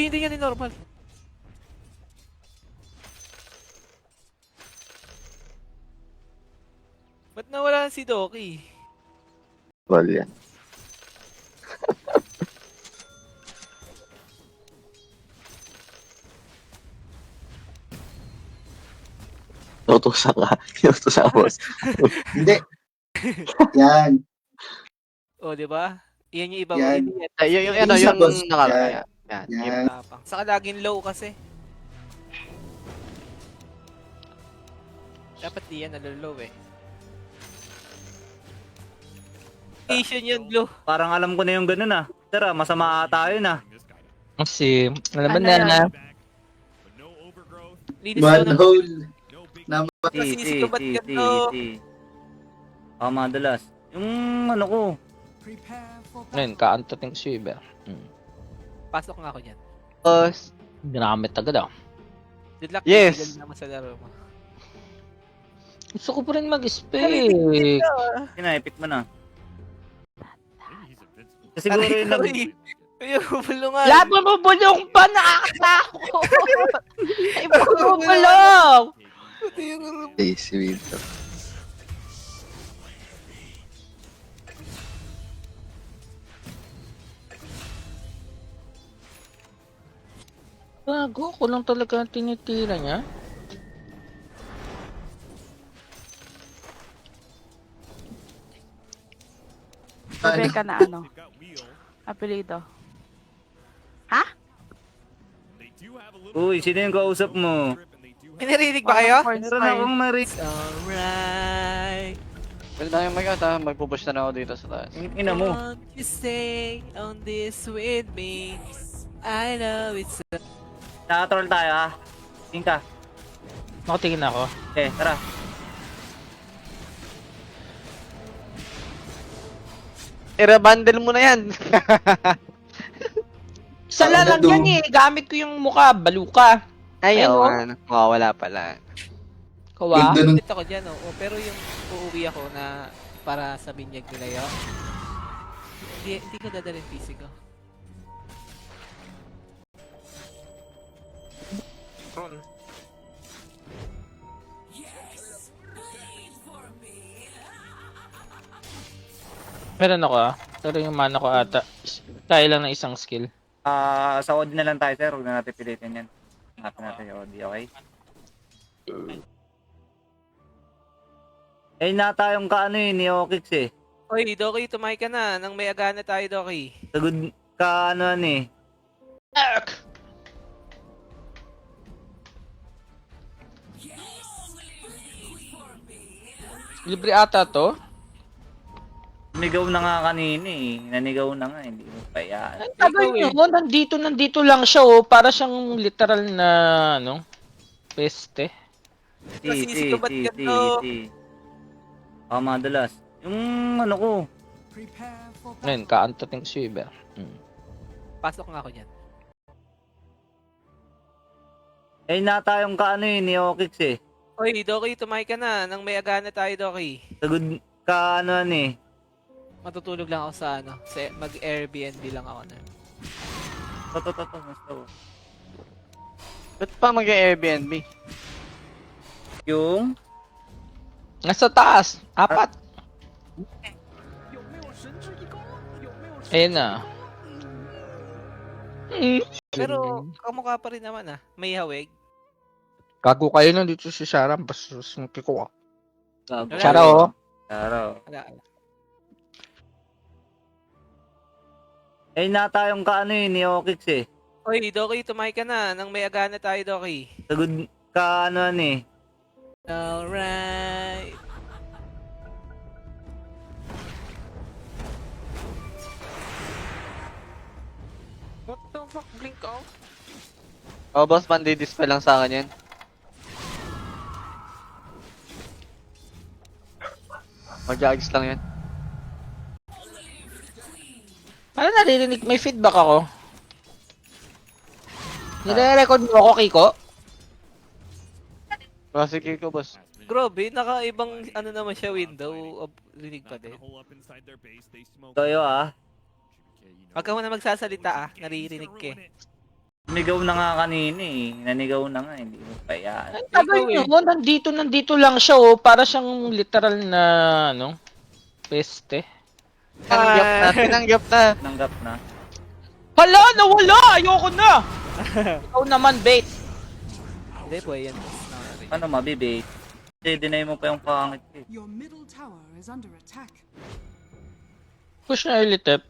Uy, hindi yan normal. Ba't nawala si Doki? Wal yan. Inutusan ka. Inutusan ka, boss. Hindi. Yan. O, di ba? Iyan yung iba. Yan. Hindi yan. Ay, yung ano, Isa, yung boss. nakalaya. Yan. Yan. Tapang. Saka laging low kasi. Dapat di yan nalolow eh. Asian yun, Blue. Parang alam ko na yung ganun ah. Tara, masama tayo na. Kasi, alam mo Ano na yan? na. Linis daw ng... Manhole. Masisi ko ba't ganito? Ah, madalas. Yung ano ko. Ngayon, kaantating Shiver. Pasok nga ako dyan. Boss. Ginamit agad ah. Good luck. Yes. Good naman sa laro mo. Gusto ko pa rin mag-spec. Epic mo na. Kasi siguro Aray yung ko nag... eh. Ay, bulungan. Laban mo bulong pa! Nakakatakot! Ay, mo bulong! Lazy winter. Bago ko lang talaga ang tinitira niya. Rebecca na ano? Apelido. Ha? Uy, sino yung kausap mo? May narinig ba kayo? Meron akong marinig. Alright. Pwede na yung mag-out ha. Magpupush na ako dito sa taas. Yung ina mo. Won't you stay on this with me? I know it's a... Nakatroll tayo ha. Tingin ka. Nakatingin ako. Okay, tara. I-rebundle mo na yan. Isa lang yan eh. Gamit ko yung mukha. Baluka. Ay, Ayun, oo. oh. Ano, mawawala pala. Kawa. Ganda nung Ulit ako dyan, oh. Pero yung uuwi ako na para sa binyag nila yun, hindi ko dadalhin physical. Meron ako ah. Pero yung mana ko ata. Kaya lang ng isang skill. Sa OD na lang tayo sir. Huwag na natin pilitin yan. Hanapin natin yung OD, okay? Eh na tayong kaano eh, ni Okix eh. Oy, Doki, tumahay ka na. Nang may agana tayo, Doki. Sagod ka ano eh. Libre ata to. Nanigaw na nga kanina eh. Nanigaw na nga, hindi mo pa yan. Tagal nyo, nandito lang siya oh. Para siyang literal na, ano, peste. Masisi ko ba't ganito? Ah, madalas. Yung ano ko. Ngayon, kaantating Shiver. Pasok nga ako dyan. Eh na tayong kaano eh, ni Okix eh. Oy, Doki, tumahay ka na. Nang may agana tayo, Doki. Sagod ka ano eh. Matutulog lang ako sa ano. Mag-Airbnb lang ako na. Basta. Ba't pa mag-Airbnb? Yung Nasa taas. 4. Ayun na. Pero, kamukha pa rin naman ah. May hawig. Gago kayo nandito si Sharam. Basta sumpi ko ah. gago. Shara oh. Shara. Wala. Eh na tayong kaano eh, ni Okix eh. Oy, Doki, tumahay ka na. Nang may agana tayo, Doki. Sagod ka ano eh. Alright. What the fuck? Blink off? Oh, boss, pandi-dispel lang sa akin yan. Mag-ags lang yan. Ano naririnig? May feedback ako. Nire-record mo ako, Kiko? Sige ko, boss. Grabe, naka-ibang ano naman siya window. Rinig pa din. Toyo ah. Huwag ka muna magsasalita ah. Naririnig ka eh. Sumigaw na nga kanina eh. Nanigaw na nga, hindi mo pa yan. Ang tagal nyo, nandito lang siya oh. Para siyang literal na, ano, peste. Tinanggap na, tinanggap na. Nanggap na. Hala, nawala! Ayoko na! Ikaw naman, bait. Hindi po, yan. Ano mabibig? Kasi deny mo pa yung pangit eh. Your middle tower is under attack. Push na early tap.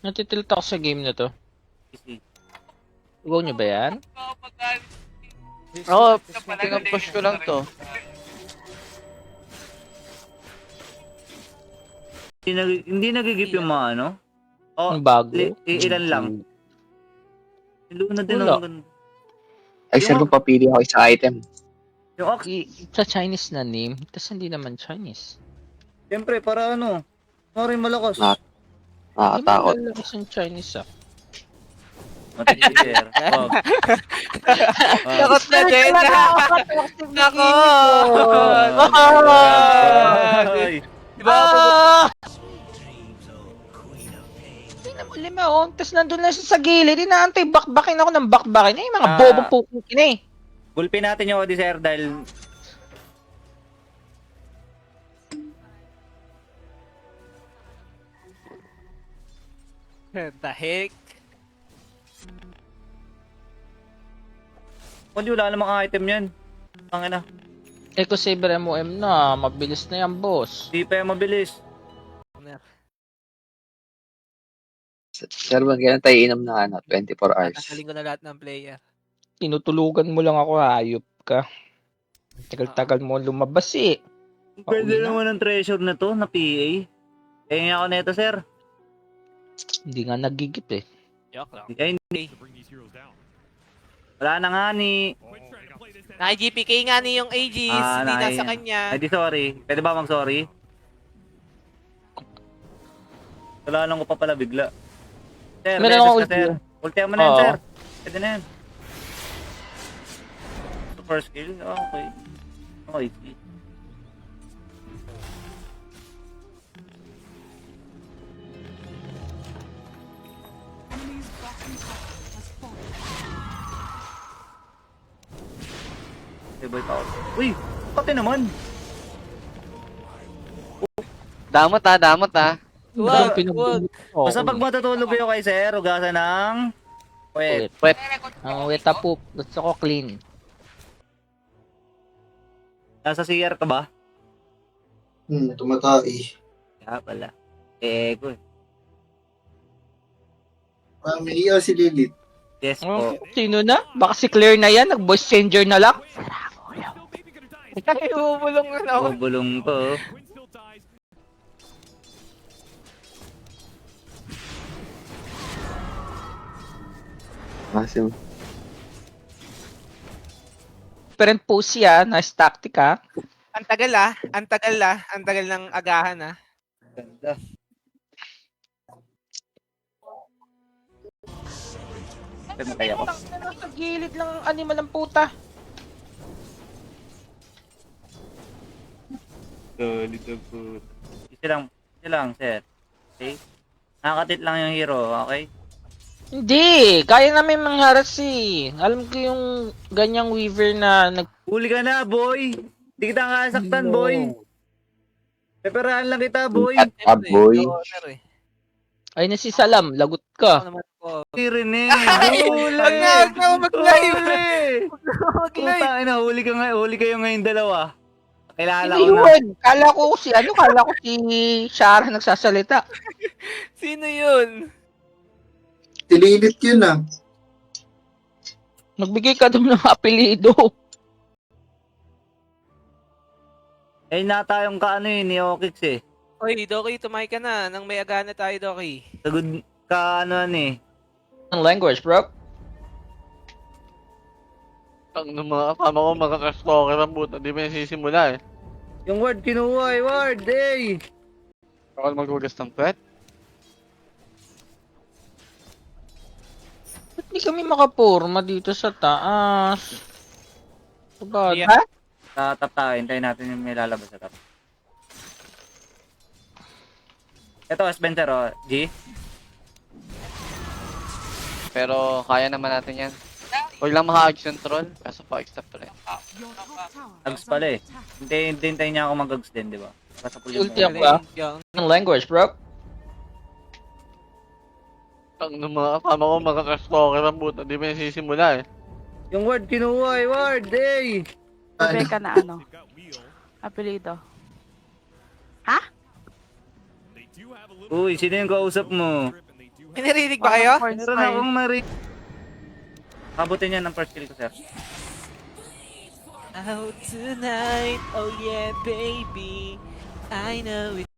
Natitilt ako sa game na to. Easy. Go nyo ba yan? Oo, pinapush ko lang to. Hindi nagigip yung mga ano? Oh, Ang bago. ilan lang. Luna din Wala. ang ganda. Ay, sir, kung papili ako sa item. Yung Ox, Sa Chinese na name, tas hindi naman Chinese. siyempre para ano? Sorry, malakas. Ah. Nakakatakot. Hindi mo lalakas yung Chinese ah. Matititer. Wag. Takot na din! Nako! Ay, Diba? Lima oh, tas nandun na siya sa gilid, inaantay bakbakin ako ng bakbakin. Eh, mga Ah. bobong pukin eh. gulpin natin yung Odyssey dahil The heck? kung wala namang item yan. Ang ina, Eco Saber MOM na, mabilis na yan boss. di pa yung mabilis. Sir, magkailan tayo inom ng ano, 24 hours. Tanggalin ko na lahat ng player. Tinutulugan mo lang ako, hayop ka. Tagal-tagal mo lumabas eh. Pwede Pauwi na. naman ng treasure na to, na PA. Kaya ako neto, sir. Hindi nga nagigip eh. Joke lang. Ay, hindi. Wala na nga ni. Naka-GPK nga ni yung Aegis, hindi nasa kanya. Ay, di sorry. Pwede ba mag-sorry? Wala lang ko pa pala bigla. Sir, Meron redes akong ka, sir. Ultihan mo na yan, Oo. sir. Pwede na yan. Super skill? Okay. Okay, see. Enemy's bottom tower has fallen. Okay, boy, tao. Uy! Pati naman! Damot ah, damot ah. Wag, Pinag- wag. Oo, Basta pag matutulog kayo kay sir, ugasan ng... Wait. Wet. Ang weta poop. Gusto ko clean. Nasa CR ka ba? Tumatay. Kaya pala. Ko eh. May si Lilith. Yes Oh, po. sino na? Baka si Claire na yan. Nag-voice changer na lang. Ay, bubulong na ako. Bubulong to. Masim. Different pose yan. Nice tactic ha. Ang tagal ah. Ang tagal ah. Ang tagal ng agahan ah. Ganda. Patay ako. Sa gilid lang ang animal ng puta. Solid ang puto. Isa lang, sir. Okay? Nakakatit lang yung hero, okay? Hindi. Kaya namin mangharas eh. Alam ko yung ganyang weaver na Huli ka na, boy! Di kita kasaktan, boy! Peperahan lang kita, boy! Ah, boy. Ay na si Salam. Lagot ka. Ako naman po. Hindi rin eh! Huli! Wag na, wag na mag-live. Huli! Mag-live. Puta, ina, huli kayo ngayon dalawa. Kilala Sino ko na. yun? Kala ko si Shara nagsasalita. Sino yun? Si Lilith yun ah. Magbigay ka doon ng apelido. Eh, na tayong kaano yun, ni Okix eh. Oy, Doki, tumay ka na. Nang may agana tayo, Doki. Sagod ka ano eh. Ang language, bro. Ang mga kasama ko makaka-stalker ang buta. Di ba nasisimula eh. Yung word kinuha eh, word eh! Ako maghugas ng pet. Ba't di kami makapurma dito sa taas? Sabad. Yeah. Ha? Sa top tayo, hintayin natin yung may lalabas sa top. Ito, Spencer, oh. G. Pero kaya naman natin yan. Huwag lang maka-ags yung troll. Kaso pa-extra pa rin. Your top tower Ags is pala under eh. attack. Hintayin niya ako mag-ags din, di ba? Basta po yung Ulti ako ah. Ang language, bro. Ang mga kasama ko maka-stalker ang puta. Di ba yung sisimula eh. Yung word kinuha eh, word! Hey! Rebecca na ano? Apelido. Ha? Uy, sino yung kausap mo? May narinig ba kayo? Meron akong narinig. Kabutin niya ng first kill ko, sir. Out tonight, oh yeah baby, I know it.